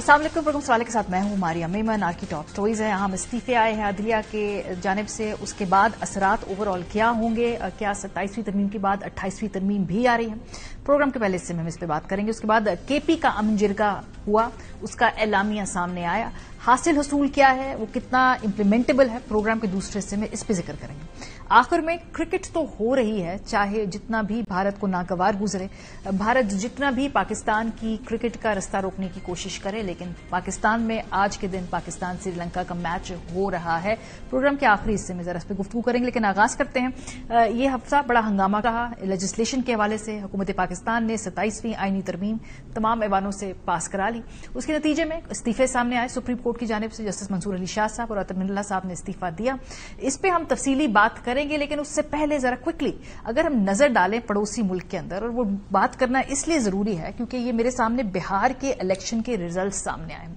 अस्सलाम वालेकुम। प्रोग्राम सवाल के साथ मैं हूं मारिया मेमन। आज की टॉप स्टोरीज हैं। अहम इस्तीफे आए हैं अदलिया के जानिब से, उसके बाद असरात ओवरऑल क्या होंगे, क्या 27वीं तरमीम के बाद 28वीं तरमीम भी आ रही है। प्रोग्राम के पहले हिस्से में हम इस पर बात करेंगे। उसके बाद केपी का अमन जिरगा हुआ, उसका एलामिया सामने आया, हासिल हसूल क्या है, वो कितना इम्प्लीमेंटेबल है। प्रोग्राम के दूसरे हिस्से में इस पर जिक्र करेंगे। आखिर में क्रिकेट तो हो रही है, चाहे जितना भी भारत को नागवार गुजरे, भारत जितना भी पाकिस्तान की क्रिकेट का रास्ता रोकने की कोशिश करे, लेकिन पाकिस्तान में आज के दिन पाकिस्तान श्रीलंका का मैच हो रहा है। प्रोग्राम के आखिरी हिस्से में जरा इस पर गुफ्तगू करेंगे, लेकिन आगाज करते हैं। ये हफ्ता बड़ा हंगामा रहा लेजिस्लेशन के हवाले से। हुकूमत पाकिस्तान ने 27वीं आईनी तरमीम तमाम ऐवानों से पास करा ली। उसके नतीजे में इस्तीफे सामने आए सुप्रीम कोर्ट की जानिब से। जस्टिस मंसूर अली शाह साहब और अतर मिनल्ला साहब ने इस्तीफा दिया। इस पर हम तफसीली बात करेंगे, लेकिन उससे पहले जरा क्विकली अगर हम नजर डालें पड़ोसी मुल्क के अंदर, और वो बात करना इसलिए जरूरी है क्योंकि ये मेरे सामने बिहार के इलेक्शन के रिजल्ट सामने आए।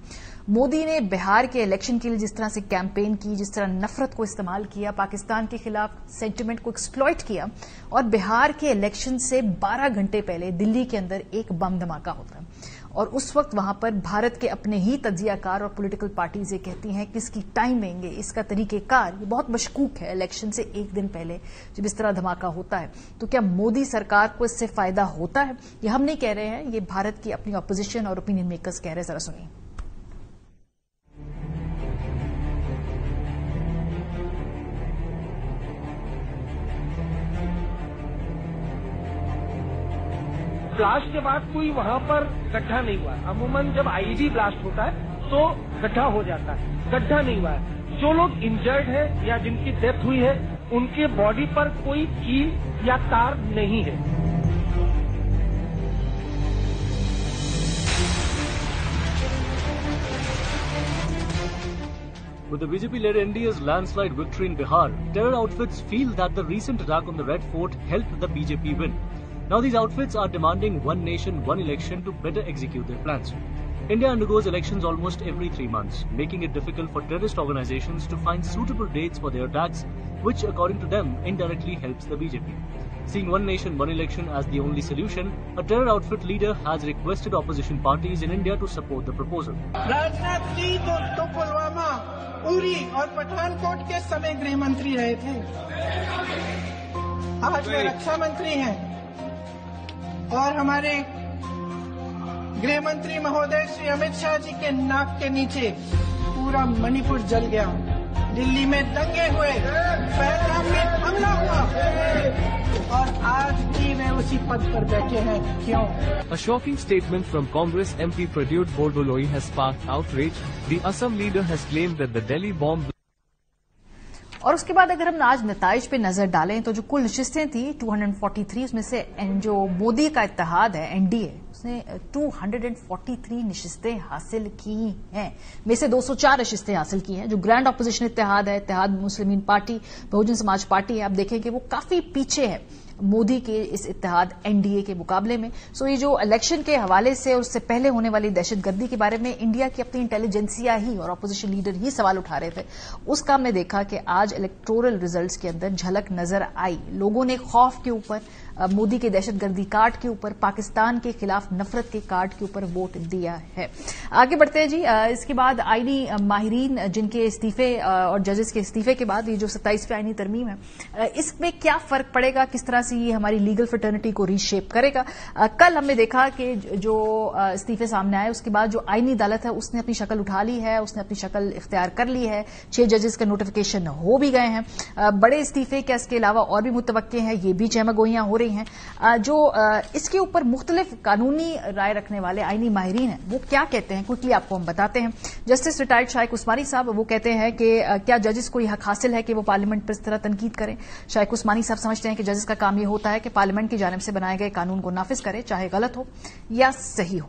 मोदी ने बिहार के इलेक्शन के लिए जिस तरह से कैंपेन की, जिस तरह नफरत को इस्तेमाल किया, पाकिस्तान के खिलाफ सेंटिमेंट को एक्सप्लॉइट किया, और बिहार के इलेक्शन से 12 घंटे पहले दिल्ली के अंदर एक बम धमाका होता है। और उस वक्त वहां पर भारत के अपने ही तज्जियाकार और पॉलिटिकल पार्टीज ये कहती हैं कि इसकी टाइमिंग, इसका तरीकेकार ये बहुत मशकूक है। इलेक्शन से एक दिन पहले जब इस तरह धमाका होता है, तो क्या मोदी सरकार को इससे फायदा होता है? ये हम नहीं कह रहे हैं, ये भारत की अपनी ऑपोजिशन और ओपिनियन मेकर्स कह रहे हैं। जरा सुनिए। ब्लास्ट के बाद कोई वहां पर गड्ढा नहीं हुआ है। अमूमन जब आईडी ब्लास्ट होता है तो गड्ढा हो जाता है, गड्ढा नहीं हुआ है। जो लोग इंजर्ड है या जिनकी डेथ हुई है, उनके बॉडी पर कोई कील या तार नहीं है। With the BJP-led NDA's landslide victory in Bihar, terror outfits feel that the recent attack on the Red Fort helped the BJP win. Now these outfits are demanding one nation, one election to better execute their plans. India undergoes elections almost every 3 months, making it difficult for terrorist organizations to find suitable dates for their attacks, which according to them indirectly helps the BJP. Seeing one nation, one election as the only solution, a terror outfit leader has requested opposition parties in India to support the proposal. Rajnath ji तो पुलवामा, उरी और पठानकोट के समय गृह मंत्री रहे थे। आज वे रक्षा मंत्री हैं और हमारे गृह मंत्री महोदय श्री अमित शाह जी के नाक के नीचे पूरा मणिपुर जल गया। दिल्ली में दंगे हुए, पहलगाम में हमला हुआ, और आज भी वे उसी पद पर बैठे हैं। क्यों? A shocking statement from Congress MP Pradyut Bordoloi has sparked outrage. The Assam leader has claimed that the Delhi bomb. और उसके बाद अगर हम आज नताइज पे नजर डालें तो जो कुल नशिस्तें थी 243, उसमें से जो मोदी का इत्तेहाद है एनडीए, उसने 243 नशिस्तें हासिल की हैं। में से 204 नशिस्तें हासिल की हैं। जो ग्रैंड अपोजिशन इत्तेहाद है, इत्तेहाद मुस्लिमीन पार्टी, बहुजन समाज पार्टी है, आप देखें कि वो काफी पीछे है मोदी के इस इत्तेहाद एनडीए के मुकाबले में। सो ये जो इलेक्शन के हवाले से और उससे पहले होने वाली दहशतगर्दी के बारे में इंडिया की अपनी इंटेलिजेंसिया ही और अपोजिशन लीडर ही सवाल उठा रहे थे, उसका हमने देखा कि आज इलेक्टोरल रिजल्ट्स के अंदर झलक नजर आई। लोगों ने खौफ के ऊपर, मोदी के दहशतगर्दी कार्ड के ऊपर, पाकिस्तान के खिलाफ नफरत के कार्ड के ऊपर वोट दिया है। आगे बढ़ते हैं जी। इसके बाद आईनी माहिरीन जिनके इस्तीफे और जजेस के इस्तीफे के बाद ये जो 27वीं आईनी तरमीम है, इसमें क्या फर्क पड़ेगा, किस तरह से ये हमारी लीगल फ्रेटर्निटी को रीशेप करेगा। कल हमने देखा कि जो इस्तीफे सामने आए, उसके बाद जो आईनी अदालत है उसने अपनी शक्ल उठा ली है, उसने अपनी शक्ल इख्तियार कर ली है। 6 जजेस का नोटिफिकेशन हो भी गए हैं। बड़े इस्तीफे क्या इसके अलावा और भी मुतवक्के हैं, ये भी चहमगोइयां हो रही हैं। जो इसके ऊपर मुख्तलिफ कानूनी राय रखने वाले आईनी माहिरीन हैं, वो क्या कहते हैं, क्विकली आपको हम बताते हैं। जस्टिस रिटायर्ड शाइख उस्मानी साहब वो कहते हैं कि क्या जजेस को यह हक हासिल है कि वो पार्लियामेंट पर इस तरह तनकीद करें। शाइख उस्मानी साहब समझते हैं कि जजेस का काम यह होता है कि पार्लियामेंट की जानिब से बनाए गए कानून को नाफिज करे, चाहे गलत हो या सही हो।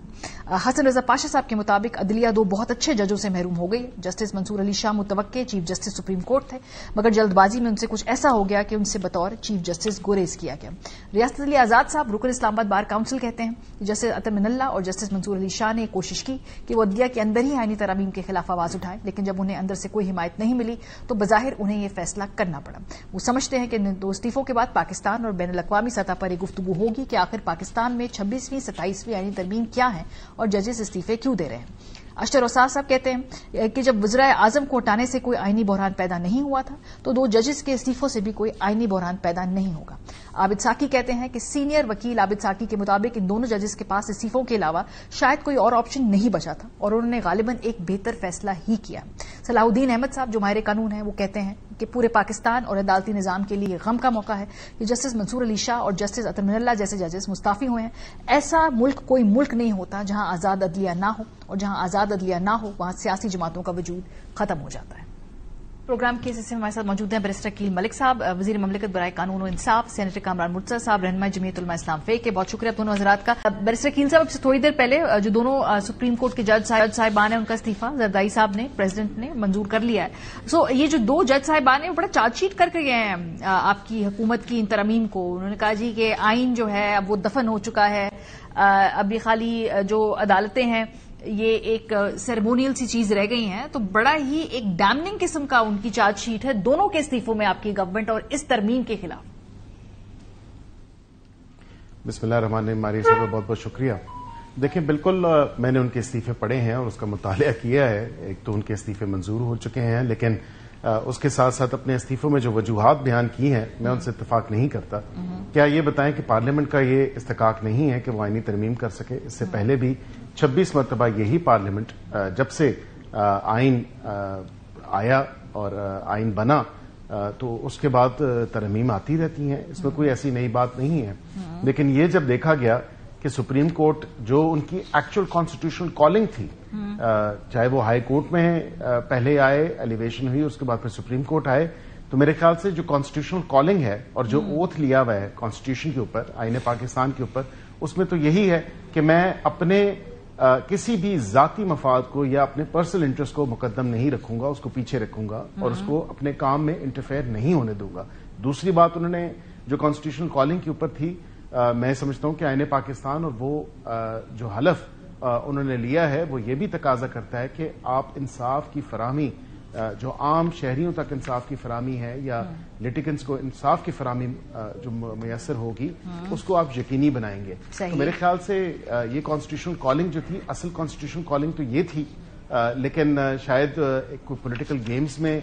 हसन रजा पाशा साहब के मुताबिक अदलिया 2 बहुत अच्छे जजों से महरूम हो गई। जस्टिस मंसूर अली शाह मुतवक्के चीफ जस्टिस सुप्रीम कोर्ट थे, मगर जल्दबाजी में उनसे कुछ ऐसा हो गया कि उनसे बतौर चीफ जस्टिस गुरेज किया गया। रियासत अली आजाद साहब रुकन इस्लामाबाद बार काउंसिल कहते हैं कि जस्टिस अतर मिनल्ला और जस्टिस मंसूर अली शाह ने कोशिश की कि वो अदलिया के अंदर ही आईनी तरमीम के खिलाफ आवाज उठाएं, लेकिन जब उन्हें अंदर से कोई हिमायत नहीं मिली तो बजाहिर उन्हें यह फैसला करना पड़ा। वो समझते हैं कि इन 2 इस्तीफों के बाद पाकिस्तान और बैनुल अक़वामी सतह पर एक गुफ्तगू होगी कि आखिर पाकिस्तान में 26वीं 27वीं आईनी तरमीम क्या है और जजेस इस्तीफे क्यों दे रहे हैं। अशर रसार साहब कहते हैं कि जब वज़ीर आज़म को हटाने से कोई आईनी बहरान पैदा नहीं हुआ था तो 2 जजेस के इस्तीफों से भी कोई आईनी बहरान पैदा नहीं होगा। आबिद साकी कहते हैं कि सीनियर वकील आबिद साकी के मुताबिक इन दोनों जजेस के पास इस्तीफों के अलावा शायद कोई और ऑप्शन नहीं बचा था और उन्होंने गालिबन एक बेहतर फैसला ही किया। सलाहुद्दीन अहमद साहब जो माहिर कानून हैं वो कहते हैं कि पूरे पाकिस्तान और अदालती निजाम के लिए गम का मौका है कि जस्टिस मंसूर अली शाह और जस्टिस अतर मिनल्ला जैसे जजेस मुस्ताफी हुए हैं। ऐसा मुल्क कोई मुल्क नहीं होता जहां आजाद अदलिया ना हो, और जहां आजाद अदलिया ना हो वहां सियासी जमातों का वजूद खत्म हो जाता है। प्रोग्राम के हिस्से में हमारे साथ मौजूद हैं बैरिस्टर अकील मलिक साहब, वजीर ममलिकत बराए कानून और इंसाफ, सेनेटर कामरान मुर्तजा साहब, रहनुमा जमीयत उलमा इस्लाम फे के। बहुत शुक्रिया दोनों हजरात का। बैरिस्टर अकील साहब, अब थोड़ी देर पहले जो दोनों सुप्रीम कोर्ट के जज साहिबान हैं उनका इस्तीफा जरदाई साहब ने, प्रेसिडेंट ने मंजूर कर लिया है। सो ये जो 2 जज साहिबान हैं वो बड़ा चार्जशीट करके गए हैं आपकी हुकूमत की इन तरमीम को। उन्होंने कहा जी कि आइन जो है अब वो दफन हो चुका है, अब ये खाली जो अदालतें हैं ये एक सेरेमोनियल सी चीज रह गई हैं। तो बड़ा ही एक डैमनिंग किस्म का उनकी चार्जशीट है दोनों के इस्तीफों में आपकी गवर्नमेंट और इस तरमीम के खिलाफ। बिस्मिल्लाहिर्रहमानिर्रहीम, मारी साहब बहुत बहुत शुक्रिया। देखिए, बिल्कुल मैंने उनके इस्तीफे पढ़े हैं और उसका मुतालिया किया है। एक तो उनके इस्तीफे मंजूर हो चुके हैं, लेकिन उसके साथ साथ अपने इस्तीफों में जो वजूहात बयान की हैं मैं उनसे इत्तेफाक नहीं करता। क्या ये बताएं कि पार्लियामेंट का ये इस्तेकाक नहीं है कि वो आईनी तरमीम कर सके? इससे पहले भी 26 मरतबा यही पार्लियामेंट जब से आइन आया और आइन बना तो उसके बाद तरमीम आती रहती हैं, इसमें कोई ऐसी नई बात नहीं है। लेकिन ये जब देखा गया कि सुप्रीम कोर्ट जो उनकी एक्चुअल कॉन्स्टिट्यूशनल कॉलिंग थी, चाहे वो हाई कोर्ट में पहले आए, एलिवेशन हुई, उसके बाद फिर सुप्रीम कोर्ट आए, तो मेरे ख्याल से जो कॉन्स्टिट्यूशनल कॉलिंग है और जो ओथ लिया हुआ है कॉन्स्टिट्यूशन के ऊपर, आईने पाकिस्तान के ऊपर, उसमें तो यही है कि मैं अपने किसी भी जाती मफाद को या अपने पर्सनल इंटरेस्ट को मुकद्दम नहीं रखूंगा, उसको पीछे रखूंगा और उसको अपने काम में इंटरफेयर नहीं होने दूंगा। दूसरी बात उन्होंने जो कॉन्स्टिट्यूशनल कॉलिंग के ऊपर थी, मैं समझता हूं कि आईने पाकिस्तान और वो जो हलफ उन्होंने लिया है वो ये भी तकाजा करता है कि आप इंसाफ की फराहमी, जो आम शहरियों तक इंसाफ की फराहमी है या लिटिगेंट्स को इंसाफ की फराहमी जो मैसर होगी उसको आप यकीनी बनाएंगे। तो मेरे ख्याल से ये कॉन्स्टिट्यूशनल कॉलिंग जो थी, असल कॉन्स्टिट्यूशनल कॉलिंग तो ये थी, लेकिन शायद कोई पॉलिटिकल गेम्स में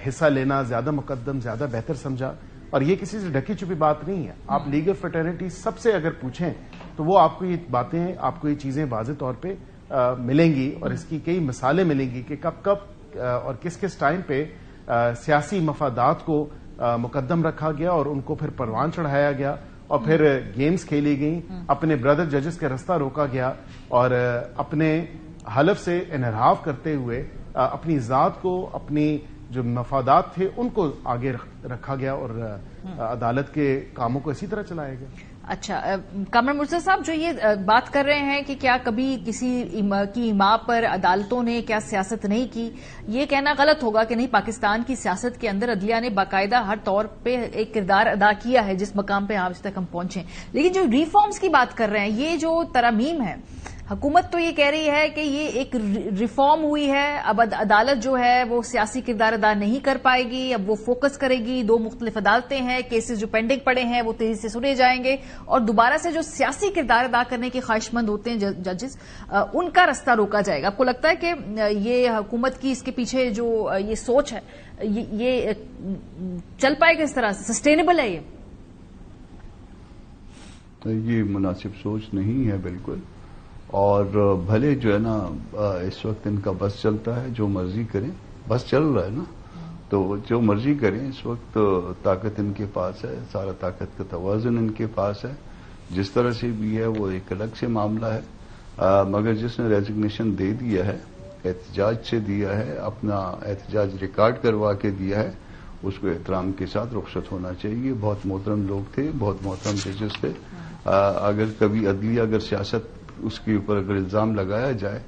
हिस्सा लेना ज्यादा मुकद्दम, ज्यादा बेहतर समझा। और ये किसी से ढकी छुपी बात नहीं है। आप लीगल फ्रेटर्निटी सबसे अगर पूछें तो वो आपको ये बातें, आपको ये चीजें वाज़ेह तौर पे मिलेंगी और इसकी कई मिसालें मिलेंगी कि कब कब और किस किस टाइम पे सियासी मफादात को मुकद्दम रखा गया और उनको फिर परवान चढ़ाया गया और फिर गेम्स खेली गई, अपने ब्रदर जजेस का रास्ता रोका गया और अपने हलफ से इनहराफ करते हुए अपनी जात को, अपनी जो मफादात थे उनको आगे रखा गया और अदालत के कामों को इसी तरह चलाया गया। अच्छा, कामरान मुर्तजा साहब, जो ये बात कर रहे हैं कि क्या कभी किसी की इमाम पर अदालतों ने क्या सियासत नहीं की, ये कहना गलत होगा कि नहीं, पाकिस्तान की सियासत के अंदर अदलिया ने बाकायदा हर तौर पे एक किरदार अदा किया है जिस मकाम पे आज तक हम पहुंचे। लेकिन जो रिफॉर्म्स की बात कर रहे हैं, ये जो तरमीम है, हुकूमत तो ये कह रही है कि ये एक रिफॉर्म हुई है, अब अदालत जो है वो सियासी किरदार अदा नहीं कर पाएगी, अब वो फोकस करेगी, 2 मुख्तलिफ अदालतें हैं, केसेस जो पेंडिंग पड़े हैं वो तेजी से सुने जाएंगे और दोबारा से जो सियासी किरदार अदा करने के ख्वाहिशमंद होते हैं जजेस, उनका रास्ता रोका जाएगा। आपको लगता है कि ये हुकूमत की इसके पीछे जो ये सोच है ये चल पाएगा इस तरह से, सस्टेनेबल है? ये मुनासिब सोच नहीं है बिल्कुल। और भले जो है ना इस वक्त इनका बस चलता है, जो मर्जी करें, बस चल रहा है ना, तो जो मर्जी करें, इस वक्त ताकत इनके पास है, सारा ताकत का तवाज़ुन इनके पास है। जिस तरह से भी है वो एक अलग से मामला है, मगर जिसने रेजिग्नेशन दे दिया है, एहतजाज से दिया है, अपना एहतजाज रिकॉर्ड करवा के दिया है, उसको एहतराम के साथ रुखसत होना चाहिए। बहुत मोहतरम लोग थे, बहुत मोहतरम जजेस थे। अगर कभी अदलिया, अगर सियासत उसके ऊपर अगर इल्जाम लगाया जाए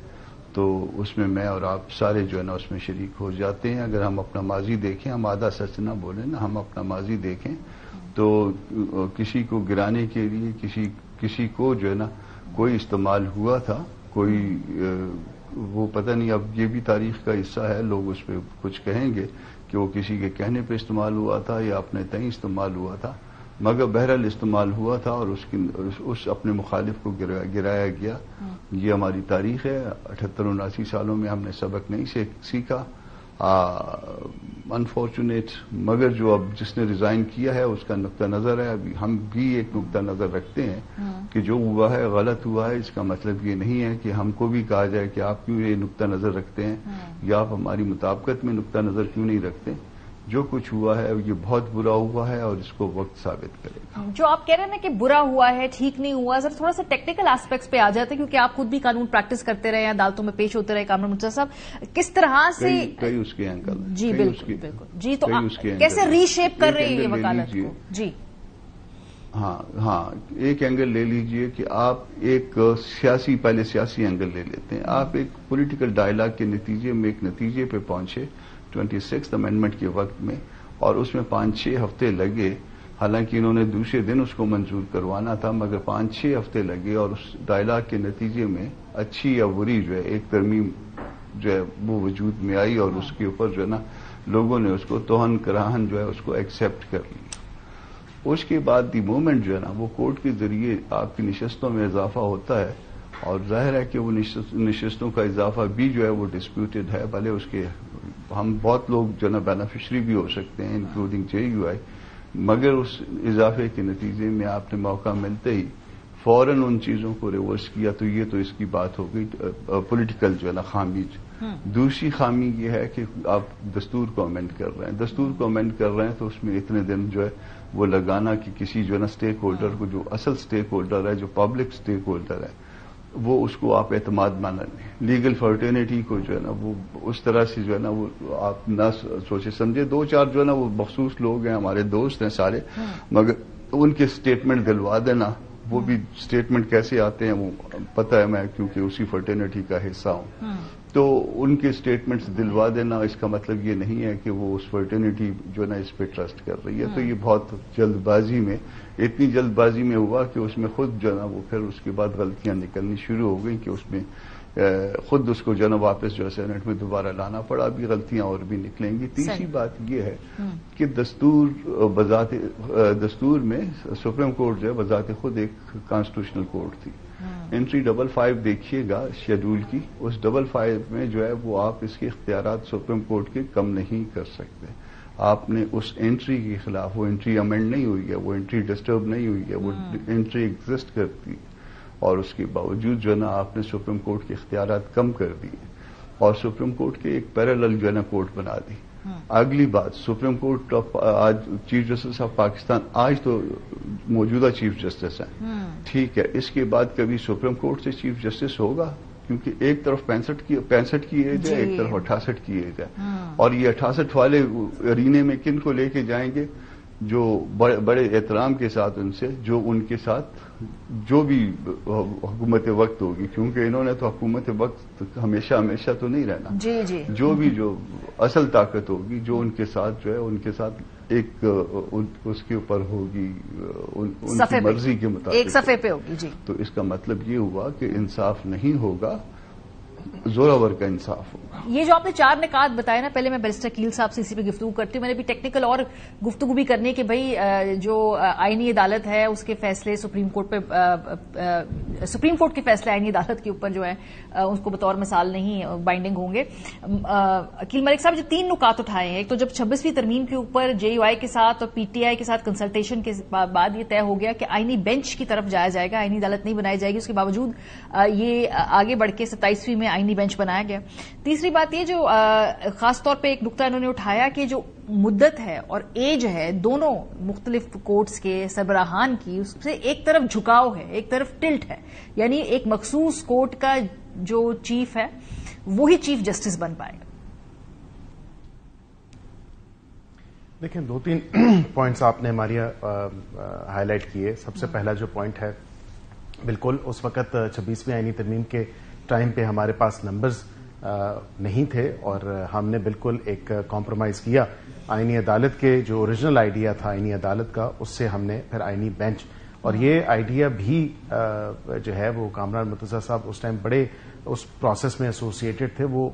तो उसमें मैं और आप सारे जो है ना उसमें शरीक हो जाते हैं। अगर हम अपना माजी देखें, हम आधा सच ना बोलें ना, हम अपना माजी देखें तो किसी को गिराने के लिए किसी को जो है ना कोई इस्तेमाल हुआ था, कोई वो पता नहीं, अब ये भी तारीख का हिस्सा है, लोग उस पर कुछ कहेंगे कि वो किसी के कहने पे इस्तेमाल हुआ था या अपने तय इस्तेमाल हुआ था, مگر بہرحال استعمال ہوا تھا اور اس اپنے مخالف کو گرایا گیا. یہ ہماری تاریخ ہے. 78-79 سالوں میں ہم نے سبق نہیں سیکھا. انفارچونیٹ. مگر جو اب جس نے ریزائن کیا ہے اس کا نقطہ نظر ہے. ابھی ہم بھی ایک نقطہ نظر رکھتے ہیں کہ جو ہوا ہے غلط ہوا ہے. اس کا مطلب یہ نہیں ہے کہ ہم کو بھی کہا جائے کہ آپ کیوں یہ نقطہ نظر رکھتے ہیں یا آپ ہماری مطابقت میں نقطہ نظر کیوں نہیں رکھتے. جو کچھ ہوا ہے یہ بہت برا ہوا ہے اور اس کو وقت ثابت کرے گا. جو آپ کہہ رہے ہیں کہ برا ہوا ہے, ٹھیک نہیں ہوا, ذرا تھوڑا سا ٹیکنیکل ایسپیکٹس پہ آ جاتے ہیں کیونکہ آپ خود بھی قانون پریکٹس کرتے رہے ہیں, عدالتوں میں پیش ہوتے رہے. کامران مرتضیٰ صاحب, کس طرح سے کئی اس کے اینگل. جی بالکل بالکل. جی تو کیسے ری شیپ کر رہے ہیں یہ وکالت کو؟ جی ہاں ایک اینگل لے لیجئے کہ آپ ایک پہلے سیاسی اینگل لے لیتے ہیں. آپ ایک پولیٹیکل ڈائلاگ کے نتیجے میں ایک نتیجے پہ پہنچے 26th امینڈمنٹ کے وقت میں, اور اس میں 5-6 ہفتے لگے. حالانکہ انہوں نے دوسرے دن اس کو منظور کروانا تھا, مگر 5-6 ہفتے لگے اور اس ڈائلاگ کے نتیجے میں اچھی یا بری جو ہے ایک ترمیم جو ہے وہ وجود میں آئی, اور اس کے اوپر جو ہے نا لوگوں نے اس کو توہن کراہن جو ہے اس کو ایکسیپٹ کر لی. اس کے بعد دی مومنٹ جو ہے نا وہ کورٹ کے ذریعے آپ کی نشستوں میں اضافہ ہوتا ہے, اور ظاہر ہے کہ وہ نشستوں کا اضافہ بھی جو ہے وہ ڈسپیوٹڈ ہے. بھلے اس کے ہم بہت لوگ جو ہے نا بینیفیشری بھی ہو سکتے ہیں انکلوڈنگ JUI, مگر اس اضافے کے نتیجے میں آپ نے موقع ملتے ہی فوراً ان چیزوں کو ریورس کیا. تو یہ تو اس کی بات ہو گئی پولیٹیکل جو ہے نا خامی. دوسری خامی یہ ہے کہ آپ دستور کو امینڈ کر رہے ہیں. دستور کو امینڈ کر رہے ہیں تو اس میں اتنے دن جو ہے وہ لگانا کہ کسی جو ہے نا اسٹیک ہولڈر کو, جو اصل اسٹیک ہولڈر ہے, جو پبلک اسٹیک ہولڈر ہے, وہ اس کو آپ اعتماد مانا لیں. لیگل فرٹرنیٹی کو جو ہے نا وہ اس طرح سے جو ہے نا وہ آپ نہ سوچے سمجھے. 2-4 جو ہے نا وہ مخصوص لوگ ہیں, ہمارے دوست ہیں سارے, مگر ان کے اسٹیٹمنٹ دلوا دینا. وہ بھی اسٹیٹمنٹ کیسے آتے ہیں وہ پتہ ہے میں, کیونکہ اسی فرٹرنیٹی کا حصہ ہوں. تو ان کے اسٹیٹمنٹس دلوا دینا اس کا مطلب یہ نہیں ہے کہ وہ اس فرٹرنیٹی جو ہے نا اس پہ ٹرسٹ کر رہی ہے. تو یہ بہت جلد بازی میں, اتنی جلد بازی میں ہوا کہ اس میں خود جو ہے نا وہ پھر اس کے بعد غلطیاں نکلنی شروع ہو گئیں کہ اس میں خود اس کو جو ہے نا واپس جو ہے سینٹ میں دوبارہ لانا پڑا. ابھی غلطیاں اور بھی نکلیں گی. تیسری بات یہ ہے کہ دستور میں سپریم کورٹ جو ہے بذات خود ایک کانسٹیٹیوشنل کورٹ تھی. انٹری 55 دیکھیے گا شیڈول کی, اس 55 میں جو ہے وہ آپ اس کے اختیارات سپریم کورٹ کے کم نہیں کر سکتے. آپ نے اس انٹری کے خلاف, وہ انٹری امینڈ نہیں ہوئی ہے, وہ انٹری ڈسٹرب نہیں ہوئی ہے, وہ انٹری ایگزسٹ کرتی, اور اس کے باوجود جو ہے نا آپ نے سپریم کورٹ کے اختیارات کم کر دیے اور سپریم کورٹ کے ایک پیرالل جو ہے نا کورٹ بنا دی. اگلی بات, سپریم کورٹ آج چیف جسٹس آف پاکستان آج تو موجودہ چیف جسٹس ہیں, ٹھیک ہے, اس کے بعد کبھی سپریم کورٹ سے چیف جسٹس ہوگا, کیونکہ ایک طرف 65 کی ایج ہے, ایک طرف 68 کی ایج ہے, اور یہ 68 والے ارینے میں کن کو لے کے جائیں گے؟ جو بڑے احترام کے ساتھ ان سے, جو ان کے ساتھ جو بھی حکومت وقت ہوگی, کیونکہ انہوں نے تو حکومت وقت ہمیشہ تو نہیں رہنا. جی جی. جو بھی جو اصل طاقت ہوگی جو ان کے ساتھ جو ہے ان کے ساتھ ایک اس کے اوپر ہوگی, ان کی مرضی کے مطابق ایک صفحے پہ ہوگی. جی. تو اس کا مطلب یہ ہوا کہ انصاف نہیں ہوگا, زوراور کا انصاف ہوگا. یہ جو آپ نے 4 نکات بتائے نا, پہلے میں بیرسٹر کیل صاحب سے اسی پہ گفتگو کرتی ہوں. میں نے بھی ٹیکنیکل اور گفتگو بھی کرنے کہ بھئی جو آئینی عدالت ہے اس کے فیصلے سپریم کورٹ کے فیصلے آئینی عدالت کے اوپر جو ہے اس کو بطور مثال نہیں بائنڈنگ ہوں گے. کیل ملک صاحب جو 3 نکات اٹھائے ہیں, ایک تو جب 26ویں ترمیم کے اوپر JUI کے ساتھ اور PTI کے ساتھ کنسلٹیشن کے بعد یہ طے ہو گیا کہ آئینی بینچ کی طرف جایا جائے گا, آئینی عدالت نہیں بنائی جائے گی. اس کے باوجود یہ آگے بڑھ کے 27ویں میں آئینی بینچ بنایا گیا. تیسری بات یہ جو خاص طور پہ ایک نقطہ انہوں نے اٹھایا کہ جو مدت ہے اور ایج ہے دونوں مختلف کورٹس کے سربراہان کی, اس سے ایک طرف جھکاؤ ہے, ایک طرف ٹلٹ ہے, یعنی ایک مخصوص کورٹ کا جو چیف ہے وہی چیف جسٹس بن پائے گا. دیکھیں 2-3 پوائنٹس آپ نے ہماری ہائی لائٹ کیے. سب سے پہلا جو پوائنٹ ہے, بالکل اس وقت 26ویں آئینی ترمیم کے ٹائم پہ ہمارے پاس نمبرز نہیں تھے اور ہم نے بالکل ایک کمپرومائز کیا. آئینی عدالت کے جو اوریجنل آئیڈیا تھا آئینی عدالت کا, اس سے ہم نے پھر آئینی بینچ, اور یہ آئیڈیا بھی جو ہے وہ کامران مرتضیٰ صاحب اس ٹائم بڑے اس پروسیس میں ایسوسیٹڈ تھے. وہ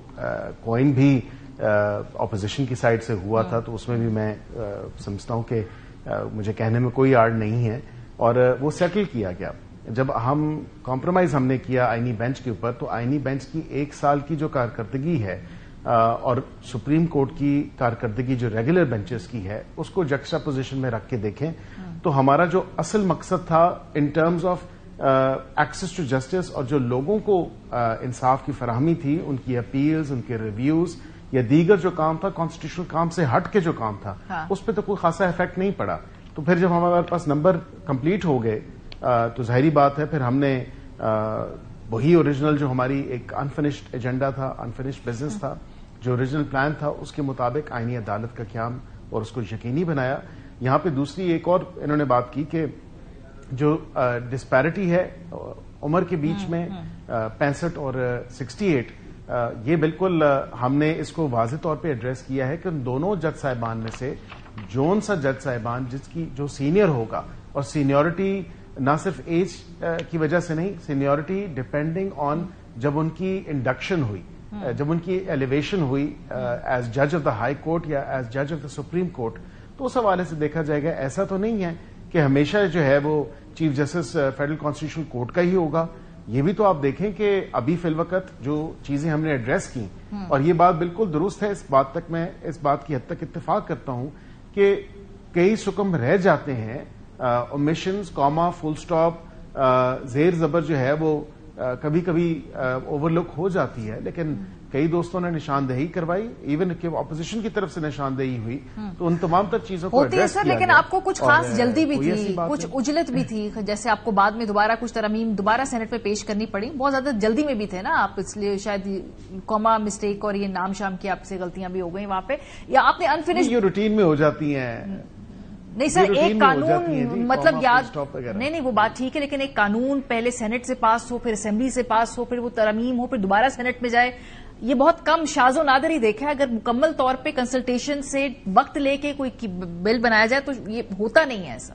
کوئن بھی اپوزیشن کی سائڈ سے ہوا تھا, تو اس میں بھی میں سمجھتا ہوں کہ مجھے کہنے میں کوئی آڑ نہیں ہے، اور وہ سیٹل کیا گیا. جب کمپرومائز ہم نے کیا آئینی بینچ کے اوپر، تو آئینی بینچ کی 1 سال کی جو کارکردگی ہے اور سپریم کورٹ کی کارکردگی جو ریگولر بینچز کی ہے، اس کو جکسٹا پوزیشن میں رکھ کے دیکھیں تو ہمارا جو اصل مقصد تھا ان terms of access to justice, اور جو لوگوں کو انصاف کی فراہمی تھی، ان کی اپیلز، ان کے ریویوز یا دیگر جو کام تھا کانسٹیٹیوشنل کام سے ہٹ کے جو کام تھا، اس پہ تو کوئی خاصا افیکٹ نہیں پڑا. تو پھر جب ہمارے پاس نمبر کمپلیٹ ہو گئے تو ظاہری بات ہے پھر ہم نے وہی اوریجنل جو ہماری ایک انفنشڈ ایجنڈا تھا، انفنشڈ بزنس تھا، جو اوریجنل پلان تھا، اس کے مطابق آئینی عدالت کا قیام اور اس کو یقینی بنایا. یہاں پہ دوسری ایک اور انہوں نے بات کی کہ جو ڈسپیرٹی ہے عمر کے بیچ میں 65 اور 68، یہ بالکل ہم نے اس کو واضح طور پہ ایڈریس کیا ہے کہ دونوں جج صاحبان میں سے جون سا جج صاحبان جو سینئر ہوگا، اور سینیورٹی نہ صرف ایج کی وجہ سے نہیں، سینیورٹی ڈپینڈنگ آن جب ان کی انڈکشن ہوئی، جب ان کی ایلیویشن ہوئی ایز جج آف دا ہائی کورٹ یا ایز جج آف دا سپریم کورٹ، تو اس حوالے سے دیکھا جائے گا ایسا تو نہیں ہے کہ ہمیشہ جو ہے وہ chief justice federal constitutional court کا ہی ہوگا. یہ بھی تو آپ دیکھیں کہ ابھی فی الوقت جو چیزیں ہم نے ایڈریس کی، اور یہ بات بالکل درست ہے، میں اس بات کی حد تک اتفاق کرتا ہوں کہ کئی حکم رہ جاتے ہیں، اومیشنز، کاما، فل سٹاپ، زیر زبر جو ہے وہ کبھی کبھی اوور لک ہو جاتی ہے، لیکن کئی دوستوں نے نشاندہی کروائی، ایون کہ اپوزیشن کی طرف سے نشاندہی ہوئی، تو ان تمام تر چیزوں کو ہوتی ہے سر. لیکن آپ کو کچھ خاص جلدی بھی تھی، کچھ عجلت بھی تھی، جیسے آپ کو بعد میں دوبارہ کچھ ترامیم دوبارہ سینٹ میں پیش کرنی پڑی، بہت زیادہ جلدی میں بھی تھے نا آپ، اس لیے شاید کوما مسٹیک اور یہ نام شام کی آپ سے غلطیاں بھی ہو گئی وہاں پہ، یا آپ نے انفنشڈ یہ روٹین میں ہو جاتی ہیں. نہیں سر، ایک قانون مطلب یاد نہیں، وہ بات ٹھیک ہے، لیکن ایک قانون پہلے سینٹ سے پاس ہو، پھر اسمبلی سے پاس ہو، پھر وہ ترامیم ہو، پھر دوبارہ سینٹ میں جائے، یہ بہت کم شاذ و نادر ہی دیکھا ہے. اگر مکمل طور پہ کنسلٹیشن سے وقت لے کے کوئی بل بنایا جائے تو یہ ہوتا نہیں ہے ایسا.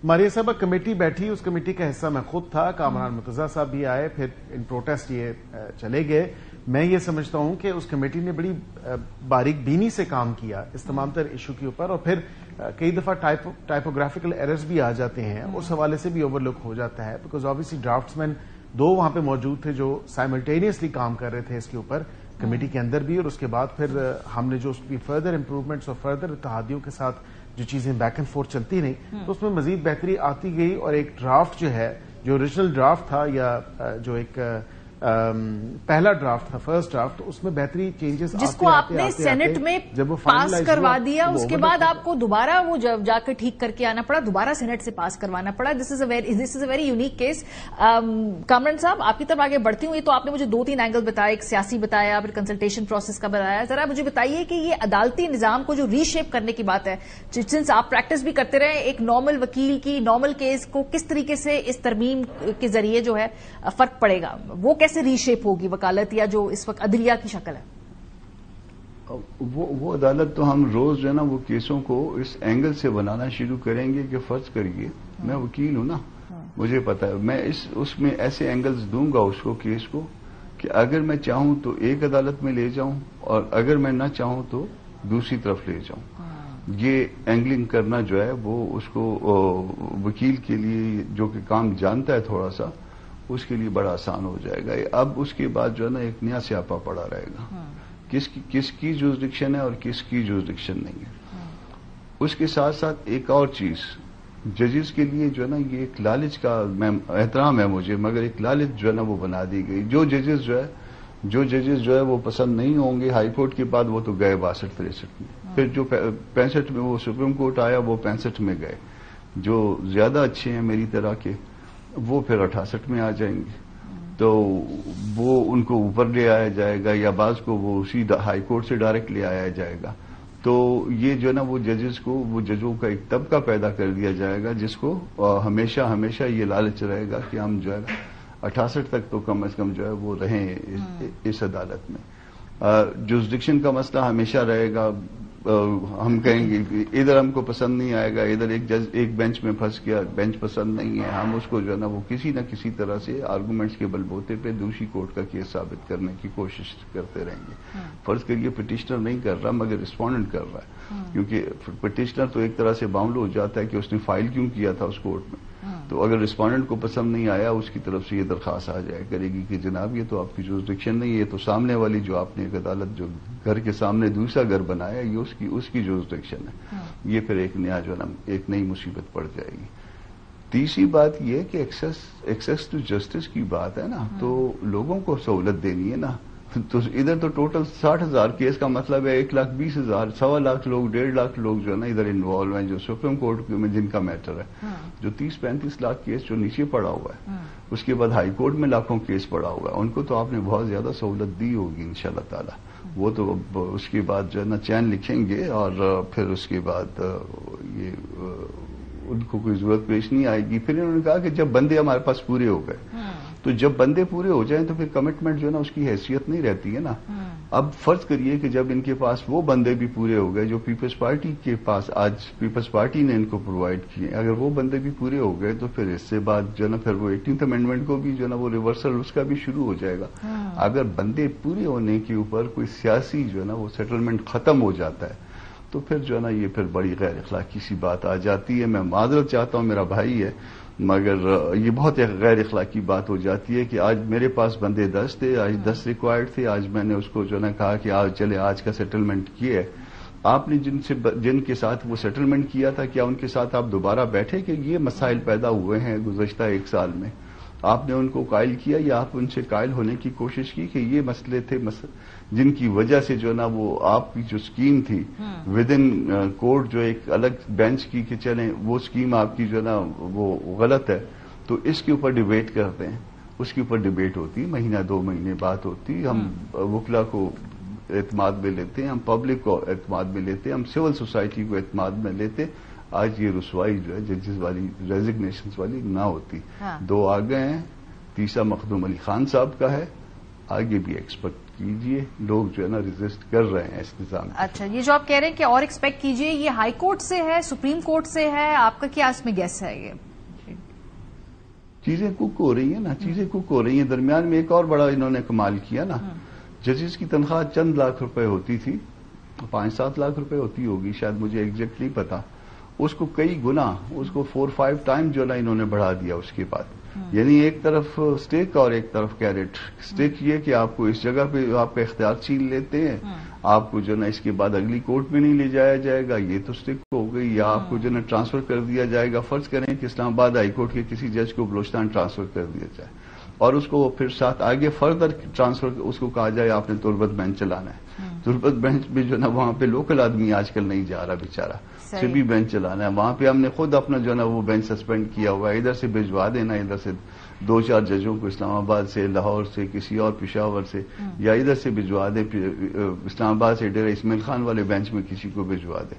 ماریہ صاحبہ کمیٹی بیٹھی، اس کمیٹی کا حصہ میں خود تھا، کامران مرتضیٰ صاحب بھی آئے، پھر ان پروٹیسٹ یہ چلے گئے. میں یہ سمجھتا ہوں کہ اس کمیٹی نے بڑی باریک بینی سے کام کیا اس تمام تر ایشو کے اوپر، اور پھر کئی دفعہ ٹائپوگرافیکل ایررز بھی آ جاتے ہیں، اس حوالے سے بھی اوور لک ہو جاتا ہے، بیکاز آبویسلی ڈرافٹس مین 2 وہاں پہ موجود تھے جو سائملٹینیسلی کام کر رہے تھے اس کے اوپر، کمیٹی کے اندر بھی، اور اس کے بعد پھر ہم نے جو اس کی فردر امپروومنٹس اور فردر اتحادیوں کے ساتھ جو چیزیں بیک اینڈ فورتھ چلتی رہیں، تو اس میں مزید بہتری آتی گئی، اور ایک ڈرافٹ جو ہے، جو اوریجنل ڈرافٹ تھا یا جو ایک پہلا ڈرافٹ تھا، فرسٹ ڈرافٹ، اس میں بہتری چینجز جس کو آپ نے سینٹ میں پاس کروا دیا، اس کے بعد آپ کو دوبارہ وہ جا کر ٹھیک کر کے آنا پڑا، دوبارہ سینٹ سے پاس کروانا پڑا. This is a very unique case. Kamran صاحب آپ کی طرف آگے بڑھتی ہوں، یہ تو آپ نے مجھے 2-3 اینگل بتایا، ایک سیاسی بتایا، پھر کنسلٹیشن پروسیس کا بتایا. ذرا مجھے بتائیے کہ یہ عدالتی نظام کو جو ری شیپ کرنے کی بات ہے، سنس آپ پریکٹس بھی کرتے رہے، ایک نارمل وکیل کی نارمل کیس کو کس طریقے سے اس ترمیم کے ذریعے جو ہے فرق پڑے گا، وہ کیسے ری شیپ ہوگی وکالت، یا جو اس وقت عدلیہ کی شکل ہے؟ وہ عدالت تو ہم روز جو ہے نا وہ کیسوں کو اس اینگل سے بنانا شروع کریں گے کہ فرض کریے میں وکیل ہوں نا، مجھے پتا ہے میں اس میں ایسے اینگلز دوں گا اس کو کیس کو کہ اگر میں چاہوں تو ایک عدالت میں لے جاؤں، اور اگر میں نہ چاہوں تو دوسری طرف لے جاؤں. یہ اینگلنگ کرنا جو ہے وہ اس کو وکیل کے لیے جو کہ کام جانتا ہے تھوڑا سا، اس کے لیے بڑا آسان ہو جائے گا. اب اس کے بعد جو ہے نا ایک نیا سیاپا پڑا رہے گا، کس کی جورسڈکشن ہے اور کس کی جورسڈکشن نہیں ہے. اس کے ساتھ ساتھ ایک اور چیز ججز کے لیے جو ہے نا یہ ایک لالچ کا احترام ہے مجھے، مگر ایک لالچ جو ہے نا وہ بنا دی گئی. جو ججز جو ہے وہ پسند نہیں ہوں گے ہائی کورٹ کے بعد، وہ تو گئے 62-63 میں، پھر جو 65 میں وہ سپریم کورٹ آیا وہ 65 میں گئے. جو زیادہ اچھے ہیں میری طرح کے وہ پھر 68 میں آ جائیں گے، تو وہ ان کو اوپر لے آیا جائے گا، یا بعض کو وہ اسی ہائی کورٹ سے ڈائریکٹ لے آیا جائے گا. تو یہ جو ہے نا وہ ججوں کا ایک طبقہ پیدا کر دیا جائے گا جس کو ہمیشہ یہ لالچ رہے گا کہ ہم جو ہے 68 تک تو کم از کم جو ہے وہ رہیں اس عدالت میں. جورسڈکشن کا مسئلہ ہمیشہ رہے گا. ہم کہیں گے ادھر ہم کو پسند نہیں آئے گا, ادھر ایک جج ایک بینچ میں پھنس گیا, بینچ پسند نہیں ہے, ہم اس کو جو ہے نا وہ کسی نہ کسی طرح سے آرگومنٹس کے بلبوتے پہ دوسری کورٹ کا کیس ثابت کرنے کی کوشش کرتے رہیں گے. فرض کریے پٹیشنر نہیں کر رہا مگر رسپونڈنٹ کر رہا ہے, کیونکہ پٹیشنر تو ایک طرح سے باؤنڈ ہو جاتا ہے کہ اس نے فائل کیوں کیا تھا اس کورٹ میں. تو اگر رسپونڈنٹ کو پسند نہیں آیا اس کی طرف سے یہ درخواست آ جائے کرے گی کہ جناب یہ تو آپ کی جورسڈکشن نہیں ہے, تو سامنے والی جو آپ نے ایک عدالت جو گھر کے سامنے دوسرا گھر بنایا یہ اس کی جورسڈکشن ہے. یہ پھر ایک نیا جو ہے نا ایک نئی مصیبت پڑ جائے گی. تیسری بات یہ کہ ایکسیس ٹو جسٹس کی بات ہے نا, تو لوگوں کو سہولت دینی ہے نا. تو ادھر تو ٹوٹل 60,000 کیس کا مطلب ہے 1,20,000 1.25 لوگ 1.5 لوگ جو ہے نا ادھر انوالو ہیں جو سپریم کورٹ میں جن کا میٹر ہے. جو 30-35 لاکھ کیس جو نیچے پڑا ہوا ہے, اس کے بعد ہائی کورٹ میں لاکھوں کیس پڑا ہوا ہے, ان کو تو آپ نے بہت زیادہ سہولت دی ہوگی انشاءاللہ تعالی. وہ تو اس کے بعد جو ہے نا چین لکھیں گے اور پھر اس کے بعد یہ ان کو کوئی ضرورت پیش نہیں آئے گی. پھر انہوں نے کہا کہ جب بندے ہمارے پاس پورے ہو گئے, تو جب بندے پورے ہو جائیں تو پھر کمٹمنٹ جو ہے نا اس کی حیثیت نہیں رہتی ہے نا. اب فرض کریے کہ جب ان کے پاس وہ بندے بھی پورے ہو گئے جو پیپلز پارٹی کے پاس آج پیپلز پارٹی نے ان کو پرووائڈ کیے, اگر وہ بندے بھی پورے ہو گئے تو پھر اس سے بعد جو ہے نا پھر وہ 18th امینڈمنٹ کو بھی جو ہے نا وہ ریورسل اس کا بھی شروع ہو جائے گا. اگر بندے پورے ہونے کے اوپر کوئی سیاسی جو ہے نا وہ سیٹلمنٹ ختم ہو جاتا ہے تو پھر جو ہے نا یہ پھر بڑی غیر اخلاقی سی بات آ جاتی ہے. میں معذرت چاہتا ہوں, میرا بھائی ہے, مگر یہ بہت ایک غیر اخلاقی بات ہو جاتی ہے کہ آج میرے پاس بندے 10 تھے, آج 10 ریکوائرڈ تھے, آج میں نے اس کو جو ہے کہا کہ آج چلے آج کا سیٹلمنٹ کیا ہے. آپ نے جن کے ساتھ وہ سیٹلمنٹ کیا تھا کیا ان کے ساتھ آپ دوبارہ بیٹھے کہ یہ مسائل پیدا ہوئے ہیں گزشتہ 1 سال میں, آپ نے ان کو قائل کیا یا آپ ان سے قائل ہونے کی کوشش کی کہ یہ مسئلے تھے جن کی وجہ سے جو ہے نا وہ آپ کی جو اسکیم تھی ود ان کورٹ جو ایک الگ بینچ کی کہ چلیں وہ اسکیم آپ کی جو ہے نا وہ غلط ہے, تو اس کے اوپر ڈیبیٹ کرتے ہیں, اس کے اوپر ڈیبیٹ ہوتی, مہینہ 2 مہینے بات ہوتی, ہم وکلا کو اعتماد میں لیتے ہیں, ہم پبلک کو اعتماد میں لیتے ہیں, ہم سول سوسائٹی کو اعتماد میں لیتے. آج یہ رسوائی جو ہے ججز والی ریزگنیشنز والی نہ ہوتی. 2 آ گئے ہیں, تیسرا مخدوم علی خان صاحب کا ہے, آگے بھی ایکسپیکٹ کیجئے. لوگ جو ہے نا ریزسٹ کر رہے ہیں اس نظام. اچھا, یہ جو آپ کہہ رہے ہیں کہ اور ایکسپیکٹ کیجئے, یہ ہائی کورٹ سے ہے, سپریم کورٹ سے ہے, آپ کا کیا اس میں گیس ہے؟ یہ چیزیں کوک ہو رہی ہیں نا, چیزیں کوک ہو رہی ہیں. درمیان میں ایک اور بڑا انہوں نے کمال کیا نا, ججز کی تنخواہ چند لاکھ روپے ہوتی تھی, 5-7 لاکھ روپے ہوتی ہوگی شاید, مجھے ایگزیکٹ نہیں پتا. اس کو کئی گنا, اس کو 4-5 ٹائم جو ہے نا انہوں نے بڑھا دیا اس کے بعد. یعنی ایک طرف اسٹیک اور ایک طرف کیرٹ. اسٹیک یہ کہ آپ کو اس جگہ پہ آپ کا اختیار چھین لیتے ہیں, آپ کو جو ہے نا اس کے بعد اگلی کورٹ میں نہیں لے جایا جائے گا, یہ تو اسٹیک ہو گئی. یا آپ کو جو ہے نا ٹرانسفر کر دیا جائے گا, فرض کریں کہ اسلام آباد ہائی کورٹ کے کسی جج کو بلوچستان ٹرانسفر کر دیا جائے اور اس کو پھر ساتھ آگے فردر ٹرانسفر اس کو کہا جائے آپ نے تربت بینچ چلانا ہے. تربت بینچ بھی جو ہے نا وہاں پہ لوکل آدمی آج کل نہیں جا رہا بیچارہ, سبھی بینچ چلانا ہے. وہاں پہ ہم نے خود اپنا جو ہے نا وہ بینچ سسپینڈ کیا ہوا ہے. ادھر سے بھجوا دینا, ادھر سے 2-4 ججوں کو اسلام آباد سے, لاہور سے, کسی اور پشاور سے, یا ادھر سے بھجوا دیں اسلام آباد سے ڈیرہ اسماعیل خان والے بینچ میں کسی کو بھجوا دیں.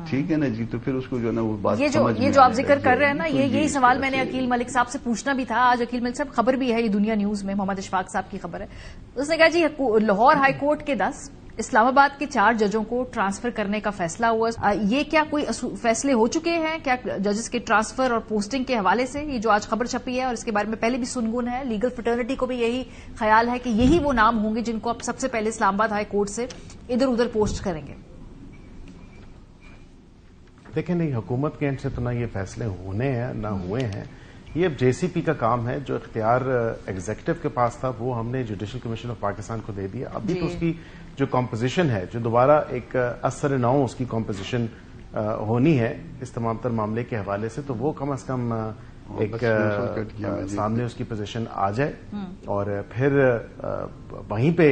ٹھیک ہے نا جی, تو پھر اس کو جو ہے نا وہ بات یہ جو آپ ذکر کر رہے ہیں نا, یہی سوال میں نے عقیل ملک صاحب سے پوچھنا بھی تھا. آج عقیل ملک صاحب خبر بھی ہے, یہ دنیا نیوز میں محمد اشفاق صاحب کی خبر ہے. اس نے کہا جی لاہور ہائی کورٹ کے 10, اسلام آباد کے 4 ججوں کو ٹرانسفر کرنے کا فیصلہ ہوا. یہ کیا کوئی فیصلے ہو چکے ہیں کیا ججز کے ٹرانسفر اور پوسٹنگ کے حوالے سے؟ یہ جو آج خبر چھپی ہے اور اس کے بارے میں پہلے بھی سنگن ہے, لیگل فریٹرنیٹی کو بھی یہی خیال ہے کہ یہی وہ نام ہوں گے جن کو آپ سب سے پہلے اسلام آباد ہائی کورٹ سے ادھر ادھر پوسٹ کریں گے. دیکھیں نہیں, حکومت کے اینڈ سے تو نہ یہ فیصلے ہونے ہیں نہ ہوئے ہیں. یہ اب جے سی پی کا کام ہے. جو اختیار ایگزیکٹو کے پاس تھا وہ ہم نے جوڈیشل کمیشن آف پاکستان کو دے دیا. ابھی تو اس کی جو کمپوزیشن ہے, جو دوبارہ ایک اثر نو اس کی کمپوزیشن ہونی ہے اس تمام تر معاملے کے حوالے سے, تو وہ کم از کم ایک سامنے اس کی پوزیشن آ جائے اور پھر وہیں پہ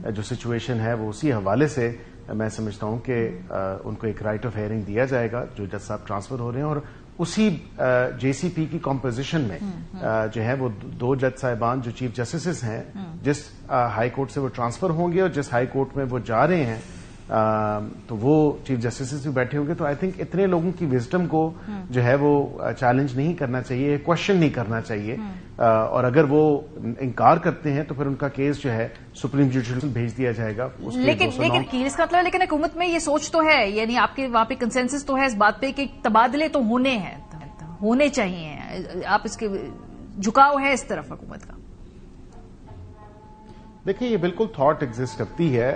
جو سچویشن ہے وہ اسی حوالے سے میں سمجھتا ہوں کہ ان کو ایک رائٹ آف ہیئرنگ دیا جائے گا جو جج صاحب ٹرانسفر ہو رہے ہیں. اور اسی جے سی پی کی کمپوزیشن میں جو ہے وہ 2 جج صاحبان جو چیف جسٹسز ہیں, جس ہائی کورٹ سے وہ ٹرانسفر ہوں گے اور جس ہائی کورٹ میں وہ جا رہے ہیں तो वो चीफ जस्टिस भी बैठे होंगे, तो आई थिंक इतने लोगों की विजडम को जो है वो चैलेंज नहीं करना चाहिए, क्वेश्चन नहीं करना चाहिए, और अगर वो इनकार करते हैं तो फिर उनका केस जो है सुप्रीम जुडिशल भेज दिया जाएगा। लेकिन इसका मतलब लेकिन हुकूमत में ये सोच तो है, यानी आपके वहां पे कंसेंसस तो है इस बात पे कि तबादले तो होने चाहिए, आप इसके झुकाव है इस तरफ हुकूमत का? देखिए, ये बिल्कुल थॉट एग्जिस्ट करती है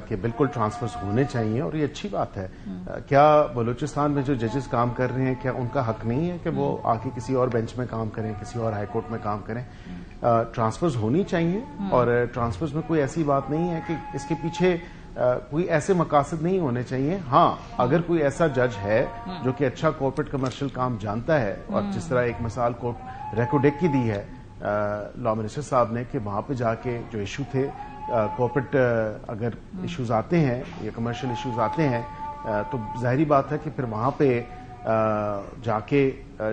कि बिल्कुल ट्रांसफर्स होने चाहिए और ये अच्छी बात है। क्या बलूचिस्तान में जो जजेस काम कर रहे हैं, क्या उनका हक नहीं है कि वो आके किसी और बेंच में काम करें, किसी और हाई कोर्ट में काम करें? ट्रांसफर्स होनी चाहिए, और ट्रांसफर्स में कोई ऐसी बात नहीं है कि इसके पीछे कोई ऐसे मकासद नहीं होने चाहिए। हाँ, अगर कोई ऐसा जज है जो कि अच्छा कॉर्पोरेट कमर्शियल काम जानता है, और जिस तरह एक मिसाल कोर्ट रेकोडेक की दी है लॉ मिनिस्टर साहब ने कि वहां पे जाके जो इशू थे कॉर्पोरेट अगर इश्यूज आते हैं या कमर्शियल इश्यूज आते हैं, तो जाहिर बात है कि फिर वहां पे जाके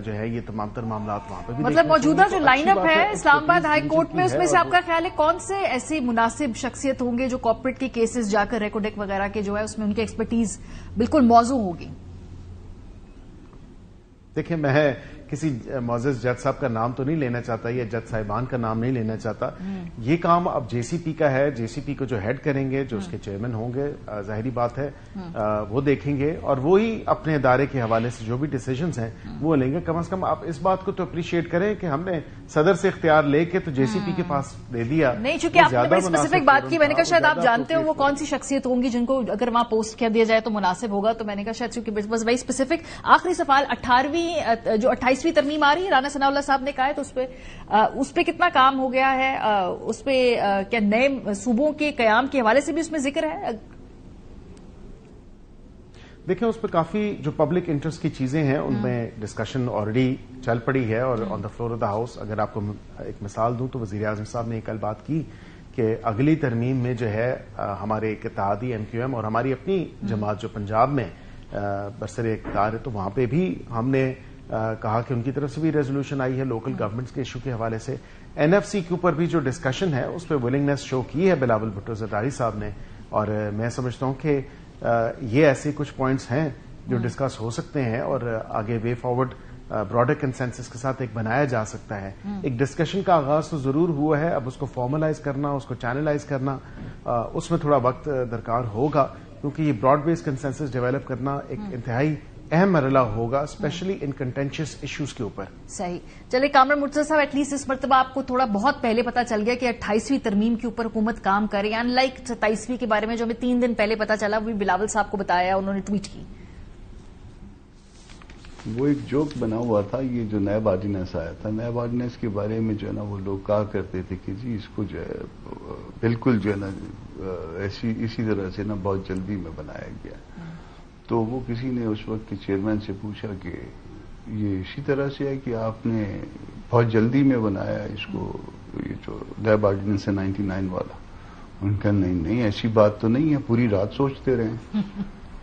जो है ये तमाम तर मामला वहां पे भी, मतलब मौजूदा जो लाइनअप है इस्लामाबाद हाई कोर्ट में, उसमें से आपका ख्याल है कौन से ऐसी मुनासिब शख्सियत होंगे जो कॉर्पोरेट के केसेस जाकर रेकोडेक वगैरह के जो है उसमें उनकी एक्सपर्टीज बिल्कुल मौजू होगी? देखिए, मैं किसी मोअज़्ज़ज़ जज साहब का नाम तो नहीं लेना चाहता या जज साहिबान का नाम नहीं लेना चाहता। ये काम अब जेसीपी का है, जेसीपी को जो हेड करेंगे, जो उसके चेयरमैन होंगे, जाहिरी बात है वो देखेंगे और वो ही अपने इदारे के हवाले से जो भी डिसीजंस हैं वो लेंगे। कम से कम आप इस बात को तो अप्रिशिएट करें कि हमने सदर से इख्तियार लेके तो जेसीपी के पास दे दिया। नहीं, चूंकि आपने बड़ी स्पेसिफिक बात की, मैंने कहा शायद आप जानते हो वो कौन सी शख्सियत होंगी जिनको अगर वहां पोस्ट किया दिया जाए तो मुनासिब होगा, तो मैंने कहा शायद चूंकि बस वही स्पेसिफिक। आखिरी सवाल, 28वीं तरमीम आ रही है, राना सनाउल्लाह साहब ने कहा है, तो उस पे कितना काम हो गया है? उस पे क्या नए सूबों के कयाम के हवाले से भी उसमें जिक्र है? देखिए, उस पर काफी जो पब्लिक इंटरेस्ट की चीजें हैं उनमें डिस्कशन ऑलरेडी चल पड़ी है और on the floor of the house. अगर आपको एक मिसाल दूं तो वजीर आजम साहब ने कल बात की कि अगली तरमीम में जो है हमारे एक इत्तेहादी MQM और हमारी अपनी जमात जो पंजाब में बरसरे इख्तियार है, तो वहां पे भी हमने कहा कि उनकी तरफ से भी रेजोल्यूशन आई है लोकल गवर्नमेंट्स के इशू के हवाले से। NFC के ऊपर भी जो डिस्कशन है उस पर विलिंगनेस शो की है बिलावल भुट्टो ज़रदारी साहब ने, और मैं समझता हूं कि ये ऐसे कुछ पॉइंट्स हैं जो डिस्कस हो सकते हैं और आगे वे फॉरवर्ड ब्रॉडर कंसेंसस के साथ एक बनाया जा सकता है। एक डिस्कशन का आगाज तो जरूर हुआ है, अब उसको फॉर्मलाइज करना, उसको चैनलाइज करना, उसमें थोड़ा वक्त दरकार होगा, क्योंकि ये ब्रॉड बेस्ड कंसेंसस डेवलप करना एक इंतहाई अहम मरला होगा, स्पेशली इन कंटेंशियस इश्यूज के ऊपर। सही। चलिए कामरान मुर्तजा साहब, एटलीस्ट इस मरतबा आपको थोड़ा बहुत पहले पता चल गया कि 28वीं तरमीम के ऊपर हुकूमत काम करे, अनलाइक 27वीं के बारे में जो हमें 3 दिन पहले पता चला, वो भी बिलावल साहब को बताया, उन्होंने ट्वीट की। वो एक जोक बना हुआ था, ये जो नैब ऑर्डिनेंस आया था, नैब ऑर्डिनेंस के बारे में जो है ना वो लोग कहा करते थे कि जी इसको जो है बिल्कुल जो है ना इसी तरह से ना बहुत जल्दी में बनाया गया। तो वो किसी ने उस वक्त के चेयरमैन से पूछा कि ये इसी तरह से है कि आपने बहुत जल्दी में बनाया इसको, ये जो नैब ऑर्डिनेंस है 99 वाला? उनका नहीं ऐसी बात तो नहीं है, पूरी रात सोचते रहे।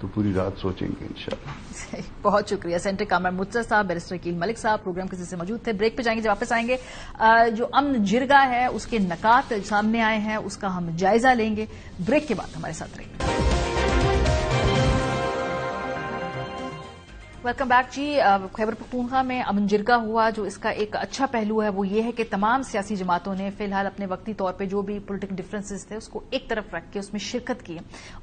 तो पूरी रात सोचेंगे इंशाल्लाह। बहुत शुक्रिया। सेंटर कामरान मुर्तजा साहब, बैरिस्टर अकील मलिक साहब प्रोग्राम के से मौजूद थे। ब्रेक पे जाएंगे, जब वापस आएंगे जो अमन जिरगा है उसके नकात सामने आए हैं उसका हम जायजा लेंगे। ब्रेक के बाद हमारे साथ रहिए। वेलकम बैक जी। खैबर पख्तूनख्वा में अमन जिरगा हुआ, जो इसका एक अच्छा पहलू है वो ये है कि तमाम सियासी जमातों ने फिलहाल अपने वक्ती तौर पे जो भी पॉलिटिकल डिफरेंसेस थे उसको एक तरफ रख के उसमें शिरकत की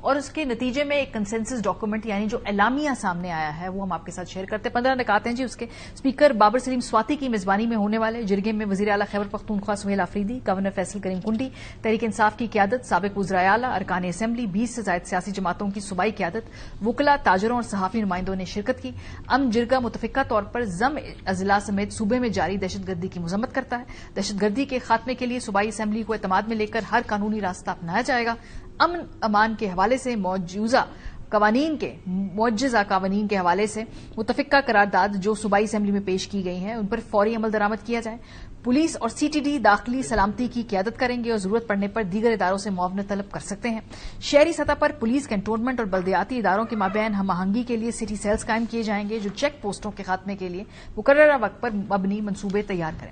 और उसके नतीजे में एक कंसेंसस डॉक्यूमेंट यानी जो एलामिया सामने आया है वो हम आपके साथ शेयर करते हैं। 15 निकात हैं जी उसके। स्पीकर बाबर सलीम स्वाति की मेजबानी में होने वाले जिरगे में वजीर आला खैबर पख्तूनख्वा सुहेल आफरीदी, गवर्नर फैसल करीम कुंडी, तहरीक इंसाफ की क्यादत, साबिक वज़राए आला, अरकान असेंबली, 20 से ज्यादा सियासी जमातों की सूबाई क्यादत, वुकला, ताजरों और सहाफी नुमाइंदों ने शिरकत की। अमन जिरगा मुतफिका तौर पर जम अजला समेत सूबे में जारी दहशतगर्दी की मजम्मत करता है। दहशतगर्दी के खात्मे के लिए सूबाई असेंबली को एतमाद में लेकर हर कानूनी रास्ता अपनाया जाएगा। अमन अमान के हवाले से मौजूदा कवानीन के हवाले से मुतफिका करारदाद जो सूबाई असेंबली में पेश की गई हैं उन पर फौरी अमल दरामद किया जाए। पुलिस और सीटीडी दाखिली सलामती की क़यादत करेंगे और जरूरत पड़ने पर दीगर इदारों से मुआवनत तलब कर सकते हैं। शहरी सतह पर पुलिस, कैंटोनमेंट और बल्दियाती इदारों के माबैन हम आहंगी के लिए सिटी सेल्स कायम किए जाएंगे जो चेक पोस्टों के खात्मे के लिए मुकर्ररा वक्त पर मबनी मनसूबे तैयार करें।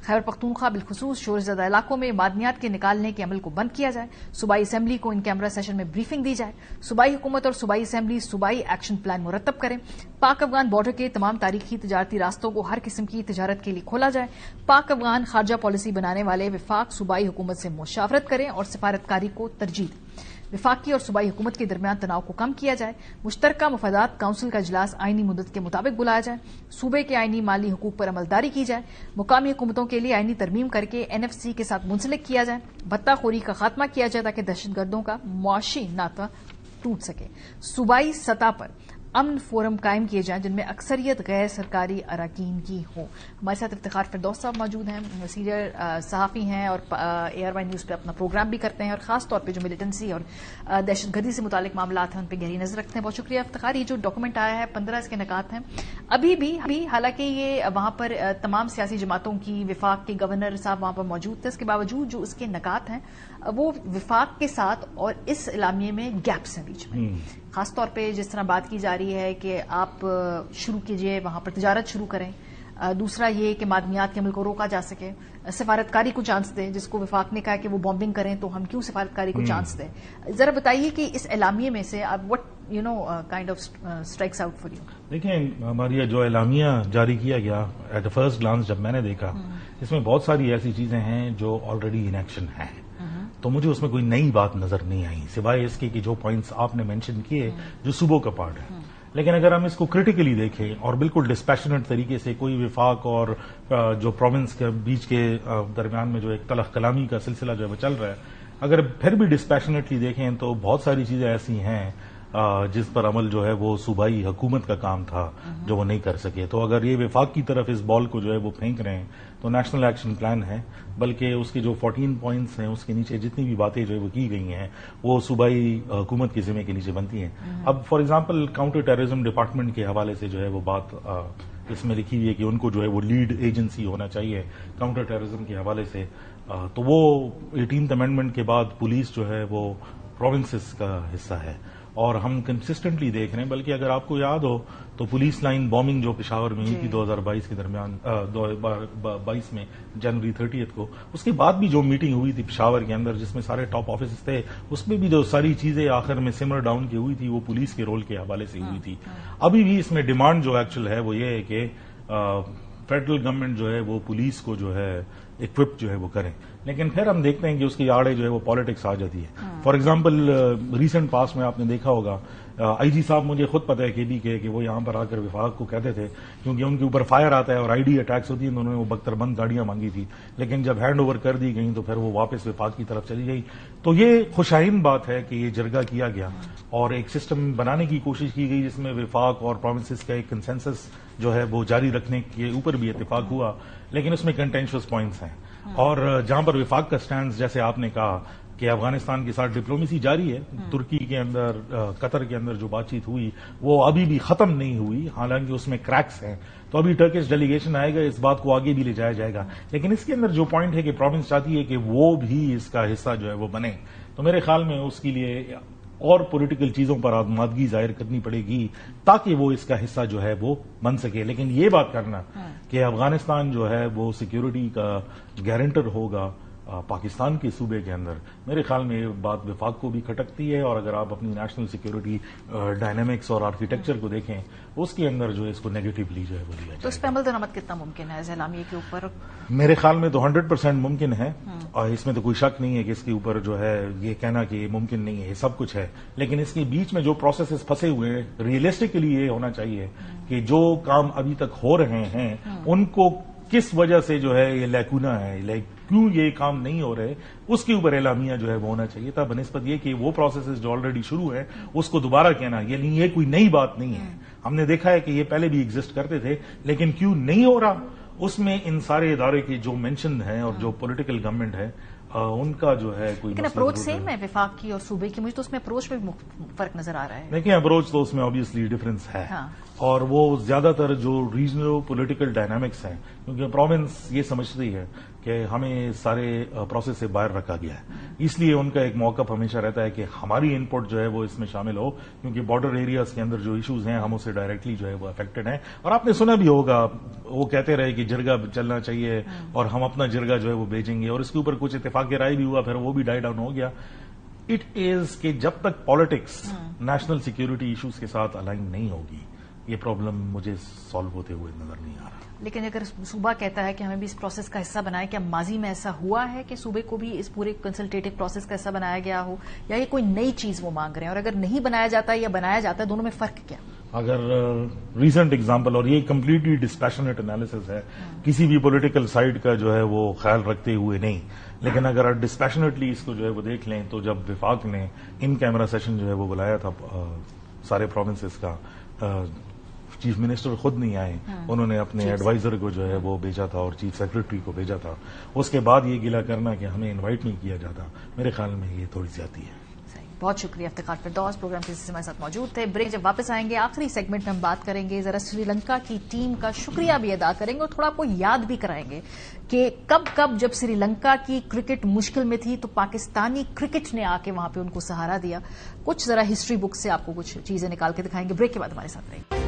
खैबर पख्तूनख्वा बिलखुसूस शोरज़दा इलाकों में मादनियात के निकालने के अमल को बंद किया जाए। सूबाई असेंबली को इन कैमरा सेशन में ब्रीफिंग दी जाए। सूबाई हुकूमत और सूबाई असेंबली सूबाई एक्शन प्लान मुरतब करें। पाक अफगान बॉर्डर के तमाम तारीखी तजारती रास्तों को हर किस्म की तजारत के लिए खोला जाए। पाक अफगान खारजा पॉलिसी बनाने वाले विफाक सूबाई हुकूमत से मुशावरत करें और सिफारतकारी को तरजीह दें। विफाकी और सूबाई हुकूमत के दरमियान तनाव को कम किया जाए। मुश्तरका मुफादात काउंसिल का इजलास आईनी मुद्दत के मुताबिक बुलाया जाए। सूबे के आईनी माली हुकूक पर अमलदारी की जाए। मुकामी हुकूमतों के लिए आईनी तरमीम करके एनएफसी के साथ मुंसलिक किया जाए। भत्ताखोरी का खात्मा किया जाए ताकि दहशतगर्दों का मुआशी नाता टूट सके। सूबाई सतह पर अमन फोरम कायम किए जाएं जिनमें अक्सरियत गैर सरकारी अरकान की हो। हमारे साथ इफ्तिखार फिरदौस साहब मौजूद हैं, सीनियर सहाफ़ी हैं और ARY न्यूज़ पे अपना प्रोग्राम भी करते हैं और खास तौर पे जो मिलिटेंसी और दहशतगर्दी से मुतालिक मामला हैं उन पर गहरी नजर रखते हैं। बहुत शुक्रिया इफ्तिखार। ये जो डॉक्यूमेंट आया है 15 इसके निकात हैं। अभी भी हालांकि ये वहां पर तमाम सियासी जमातों की विफाक के गवर्नर साहब वहां पर मौजूद थे, इसके बावजूद जो इसके निकात हैं वो विफाक के साथ और इस इलामिये में गैप्स हैं बीच में। खासतौर पे जिस तरह बात की जा रही है कि आप शुरू कीजिए, वहां पर तिजारत शुरू करें। दूसरा ये कि मादनियात के अमल को रोका जा सके। सिफारतकारी को चांस दें, जिसको विफाक ने कहा कि वो बॉम्बिंग करें तो हम क्यों सिफारतकारी को चांस दें। जरा बताइए कि इस एलामिये में से आप what kind of strikes out for you. देखिए, हमारी जो एलामिया जारी किया गया एट द फर्स्ट ग्लांस जब मैंने देखा, इसमें बहुत सारी ऐसी चीजें हैं जो ऑलरेडी इन एक्शन हैं, तो मुझे उसमें कोई नई बात नजर नहीं आई सिवाय इसके कि जो पॉइंट्स आपने मेंशन किए जो सुबह का पार्ट है। लेकिन अगर हम इसको क्रिटिकली देखें और बिल्कुल डिस्पैशनेट तरीके से, कोई विफाक और जो प्रोविंस के बीच के दरमियान में जो एक तलख कलामी का सिलसिला जो है वो चल रहा है, अगर फिर भी डिस्पैशनेटली देखें तो बहुत सारी चीजें ऐसी हैं जिस पर अमल जो है वो सूबाई हुकूमत का काम था जो वो नहीं कर सके। तो अगर ये विफाक की तरफ इस बॉल को जो है वो फेंक रहे हैं तो नेशनल एक्शन प्लान है, बल्कि उसके जो 14 पॉइंट्स हैं उसके नीचे जितनी भी बातें जो है वो की गई हैं वो सूबाई हुकूमत के जिम्मे के नीचे बनती हैं। अब for example counter terrorism department के हवाले से जो है वो बात इसमें लिखी हुई है कि उनको जो है वो लीड एजेंसी होना चाहिए काउंटर टेररिज्म के हवाले से। तो वो 18th अमेंडमेंट के बाद पुलिस जो है वो प्रोविंसेस का हिस्सा है और हम कंसिस्टेंटली देख रहे हैं। बल्कि अगर आपको याद हो तो पुलिस लाइन बॉम्बिंग जो पेशावर में हुई थी 2022 के दरमियान 2022 में जनवरी 30 को, उसके बाद भी जो मीटिंग हुई थी पेशावर के अंदर जिसमें सारे टॉप ऑफिसर्स थे, उसमें भी जो सारी चीजें आखिर में सिमर डाउन की हुई थी वो पुलिस के रोल के हवाले से हुई थी। अभी भी इसमें डिमांड जो एक्चुअल है वो ये है कि फेडरल गवर्नमेंट जो है वो पुलिस को जो है इक्विप जो है वो करें, लेकिन फिर हम देखते हैं कि उसकी आड़े जो है वो पॉलिटिक्स आ जाती है। फॉर एग्जांपल रिसेंट पास में आपने देखा होगा आईजी साहब, मुझे खुद पता है केबी के कि वो यहां पर आकर विफाक को कहते थे क्योंकि उनके ऊपर फायर आता है और आईडी अटैक्स होती है तो उन्होंने वो बख्तरबंद गाड़ियां मांगी थी, लेकिन जब हैंड ओवर कर दी गई तो फिर वो वापस विफाक की तरफ चली गई। तो ये खुशाइन बात है कि ये जरगा किया गया और एक सिस्टम बनाने की कोशिश की गई जिसमें विफाक और प्रोविंसेस का एक कंसेंसस जो है वो जारी रखने के ऊपर भी इत्तेफाक हुआ, लेकिन उसमें कंटेंशियस पॉइंट्स हैं। और जहां पर विफाक का स्टैंड जैसे आपने कहा कि अफगानिस्तान के साथ डिप्लोमेसी जारी है, तुर्की के अंदर कतर के अंदर जो बातचीत हुई वो अभी भी खत्म नहीं हुई, हालांकि उसमें क्रैक्स हैं। तो अभी टर्किश डेलीगेशन आएगा, इस बात को आगे भी ले जाया जाएगा, लेकिन इसके अंदर जो पॉइंट है कि प्रोविंस चाहती है कि वो भी इसका हिस्सा जो है वो बने, तो मेरे ख्याल में उसके लिए और पॉलिटिकल चीजों पर आदमादगी जाहिर करनी पड़ेगी ताकि वो इसका हिस्सा जो है वो बन सके। लेकिन ये बात करना कि अफगानिस्तान जो है वो सिक्योरिटी का गारंटर होगा पाकिस्तान के सूबे के अंदर, मेरे ख्याल में ये बात विफाक को भी खटकती है। और अगर आप अपनी नेशनल सिक्योरिटी डायनेमिक्स और आर्किटेक्चर को देखें उसके अंदर जो है इसको नेगेटिवली जो है वो लिया तो इस पर अमल दरामद कितना मुमकिन है एलामिये के ऊपर? मेरे ख्याल में तो 100% मुमकिन है और इसमें तो कोई शक नहीं है कि इसके ऊपर जो है ये कहना कि ये मुमकिन नहीं है, ये सब कुछ है। लेकिन इसके बीच में जो प्रोसेसेस फंसे हुए हैं, रियलिस्टिकली ये होना चाहिए कि जो काम अभी तक हो रहे हैं उनको किस वजह से जो है ये लैकुना है, क्यों ये काम नहीं हो रहे, उसके ऊपर एलामिया जो है वो होना चाहिए था, बनिस्बत ये कि वो प्रोसेसेस जो ऑलरेडी शुरू है उसको दोबारा कहना ये कोई नई बात नहीं है। हमने देखा है कि ये पहले भी एग्जिस्ट करते थे, लेकिन क्यों नहीं हो रहा उसमें इन सारे इदारे की जो मेंशन है और जो पॉलिटिकल गवर्नमेंट है ان کا جو ہے کوئی لیکن اپروچ سیم ہے وفاق کی اور صوبے کی. مجھے تو اس میں اپروچ میں بھی فرق نظر آ رہا ہے. دیکھیں اپروچ تو اس میں آبویسلی ڈفرنس ہے اور وہ زیادہ تر جو ریجنل پولیٹیکل ڈائنامکس ہیں, کیونکہ پروونس یہ سمجھتی ہے کہ ہمیں سارے پروسیس سے باہر رکھا گیا ہے, اس لیے ان کا ایک موقف ہمیشہ رہتا ہے کہ ہماری ان پٹ جو ہے وہ اس میں شامل ہو, کیونکہ بارڈر ایریاز کے اندر جو ایشوز ہیں ہم اس سے ڈائریکٹلی جو ہے وہ افیکٹڈ ہیں. اور آپ نے سنا بھی ہوگا وہ کہتے رہے کہ جرگا چلنا چاہیے اور ہم اپنا جرگا جو ہے وہ بھیجیں گے, اور اس کے اوپر کچھ اتفاق رائے بھی ہوا, پھر وہ بھی ڈائی ڈاؤن ہو گیا. اٹ از کہ جب تک پالیٹکس نیشنل سیکیورٹی ایشوز کے ساتھ الائن نہیں ہوگی یہ پرابلم مجھے سالو ہوتے ہوئے نظر نہیں آ رہا. لیکن اگر صوبہ کہتا ہے کہ ہمیں بھی اس پروسیس کا حصہ بنائے, کیا ماضی میں ایسا ہوا ہے کہ صوبے کو بھی اس پورے کنسلٹیٹو پروسیس کا حصہ بنایا گیا ہو, یا یہ کوئی نئی چیز وہ مانگ رہے ہیں؟ اور اگر نہیں بنایا جاتا یا بنایا جاتا ہے, دونوں میں فرق کیا؟ اگر ریسنٹ ایگزامپل, اور یہ کمپلیٹلی ڈسپیشنیٹ انالیسس ہے, کسی بھی پولیٹیکل سائڈ کا جو ہے وہ خیال رکھتے ہوئے نہیں, لیکن اگر ڈسپیشنیٹلی اس کو جو ہے وہ دیکھ لیں تو جب وفاق نے ان کیمرہ سیشن جو ہے وہ بلایا تھا سارے پروونسز کا, چیف منسٹر خود نہیں آئے, انہوں نے اپنے ایڈوائزر کو جو ہے وہ بھیجا تھا اور چیف سیکرٹری کو بھیجا تھا. اس کے بعد یہ گلا کرنا کہ ہمیں انوائٹ نہیں کیا جاتا, میرے خیال میں یہ تھوڑی زیادتی ہے. بہت شکریہ افتخار فردوس, پروگرام کے ہمارے ساتھ موجود تھے. بریک جب واپس آئیں گے آخری سیگمنٹ میں ہم بات کریں گے, ذرا سری لنکا کی ٹیم کا شکریہ بھی ادا کریں گے اور تھوڑا آپ کو یاد بھی کرائیں گے کہ کب جب سری لنکا کی کرکٹ مشکل میں تھی تو پاکستانی کرکٹ نے آ کے وہاں پہ ان کو سہارا دیا. کچھ ذرا ہسٹری بک سے آپ کو کچھ چیزیں نکال کے دکھائیں گے. بریک کے بعد ہمارے ساتھ رہیں گے.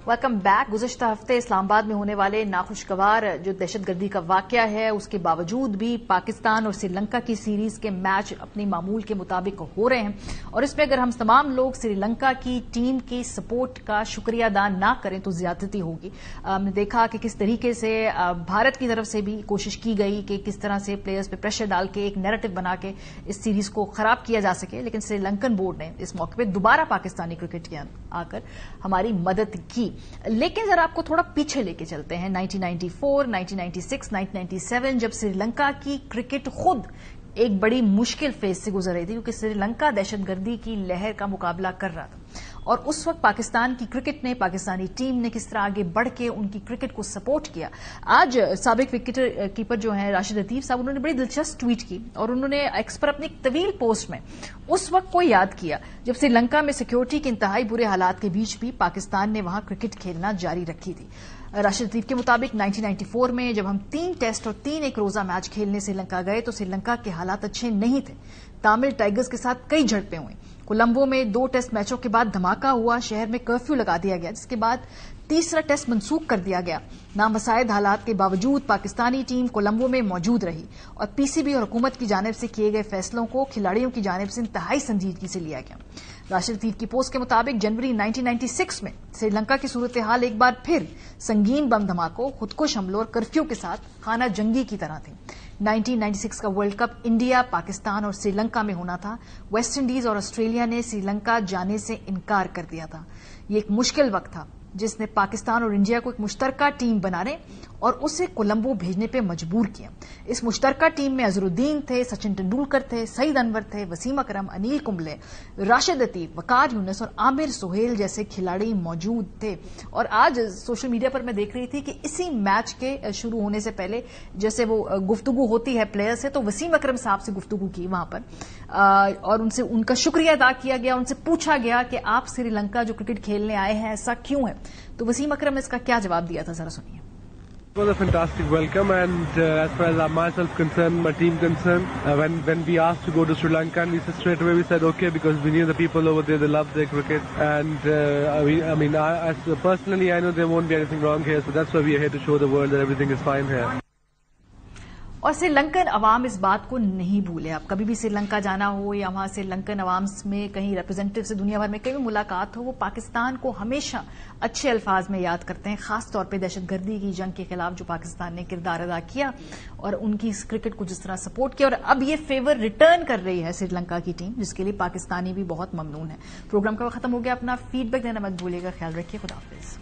Welcome back. گزشتہ ہفتے اسلام آباد میں ہونے والے ناخوشگوار جو دہشت گردی کا واقعہ ہے اس کے باوجود بھی پاکستان اور سری لنکا کی سیریز کے میچ اپنی معمول کے مطابق ہو رہے ہیں, اور اس میں اگر ہم تمام لوگ سری لنکا کی ٹیم کی سپورٹ کا شکریہ ادا نہ کریں تو زیادتی ہوگی. ہم نے دیکھا کہ کس طریقے سے بھارت کی طرف سے بھی کوشش کی گئی کہ کس طرح سے پلیئرز پہ پریشر ڈال کے ایک نیریٹو بنا کے اس سیریز کو خراب کیا جا سکے, لیکن سری لنکن بورڈ نے اس موقع پہ دوبارہ پاکستانی کرکٹ کے آ کر ہماری مدد کی. لیکن ذرا آپ کو تھوڑا پیچھے لے کے چلتے ہیں. 1994, 1996, 1997 جب سری لنکا کی کرکٹ خود ایک بڑی مشکل فیز سے گزر رہی تھی, کیونکہ سری لنکا دہشت گردی کی لہر کا مقابلہ کر رہا تھا, اور اس وقت پاکستان کی کرکٹ نے, پاکستانی ٹیم نے کس طرح آگے بڑھ کے ان کی کرکٹ کو سپورٹ کیا. آج سابق وکٹ کیپر جو ہیں راشد لطیف صاحب, انہوں نے بڑی دلچسپ ٹویٹ کی اور انہوں نے ایکس پر اپنی ایک طویل پوسٹ میں اس وقت کو یاد کیا جب سری لنکا میں سیکیورٹی کے انتہائی برے حالات کے بیچ بھی پاکستان نے وہاں کرکٹ کھیلنا جاری رکھی تھی. راشد لطیف کے مطابق 1994 میں جب ہم 3 ٹیسٹ اور 3 ایک روزہ میچ کھیلنے سری لنکا گئے تو سری لنکا کے حالات اچھے نہیں تھے. تامل ٹائیگرز کے ساتھ کئی جھڑپیں ہوئیں. کولمبو میں 2 ٹیسٹ میچوں کے بعد دھماکہ ہوا, شہر میں کرفیو لگا دیا گیا, جس کے بعد تیسرا ٹیسٹ منسوخ کر دیا گیا. نامساعد حالات کے باوجود پاکستانی ٹیم کولمبو میں موجود رہی اور پی سی بی اور حکومت کی جانب سے کیے گئے فیصلوں کو کھلاڑیوں کی جانب سے انتہائی سنجیدگی سے لیا گیا. راشد لطیف کی پوسٹ کے مطابق جنوری 1996 میں سری لنکا کی صورتحال ایک بار پھر سنگین بم دھماکوں, خودکش حملوں اور کرفیو کے ساتھ خانہ جنگی کی طرح تھی. 1996 کا ورلڈ کپ انڈیا, پاکستان اور سری لنکا میں ہونا تھا. ویسٹ انڈیز اور آسٹریلیا نے سری لنکا جانے سے انکار کر دیا تھا. یہ ایک مشکل وقت تھا جس نے پاکستان اور انڈیا کو ایک مشترکہ ٹیم بنانے اور اسے کولمبو بھیجنے پہ مجبور کیا. اس مشترکہ ٹیم میں اظہر الدین تھے, سچن ٹنڈولکر تھے, سعید انور تھے, وسیم اکرم, انیل کمبلے, راشد لطیف, وقار یونس اور عامر سہیل جیسے کھلاڑی موجود تھے. اور آج سوشل میڈیا پر میں دیکھ رہی تھی کہ اسی میچ کے شروع ہونے سے پہلے جیسے وہ گفتگو ہوتی ہے پلیئر سے, تو وسیم اکرم صاحب سے گفتگو کی وہاں پر اور ان سے ان کا شکریہ ادا کیا گیا. ان سے پوچھا گیا کہ آپ سری لنکا جو کرکٹ کھیلنے آئے ہیں ایسا کیوں ہے, تو وسیم اکرم نے اس کا کیا جواب دیا تھا, ذرا سنیے. It was a fantastic welcome, and as far as myself concerned, my team concerned, when we asked to go to Sri Lanka, and we said straight away, we said okay, because we knew the people over there, they love their cricket, and personally, I know there won't be anything wrong here, so that's why we are here to show the world that everything is fine here. اور سری لنکن عوام اس بات کو نہیں بھولے. آپ کبھی بھی سری لنکا جانا ہو یا وہاں سری لنکن عوام میں کہیں ریپرزینٹیو سے دنیا بھر میں کہیں ملاقات ہو, وہ پاکستان کو ہمیشہ اچھے الفاظ میں یاد کرتے ہیں, خاص طور پہ دہشت گردی کی جنگ کے خلاف جو پاکستان نے کردار ادا کیا اور ان کی اس کرکٹ کو جس طرح سپورٹ کیا. اور اب یہ فیور ریٹرن کر رہی ہے سری لنکا کی ٹیم, جس کے لیے پاکستانی بھی بہت ممنون ہے. پروگرام کا وقت ختم ہو گیا. اپنا فیڈ بیک دینا مت بھولیے گا. خیال رکھیے. خدا حافظ.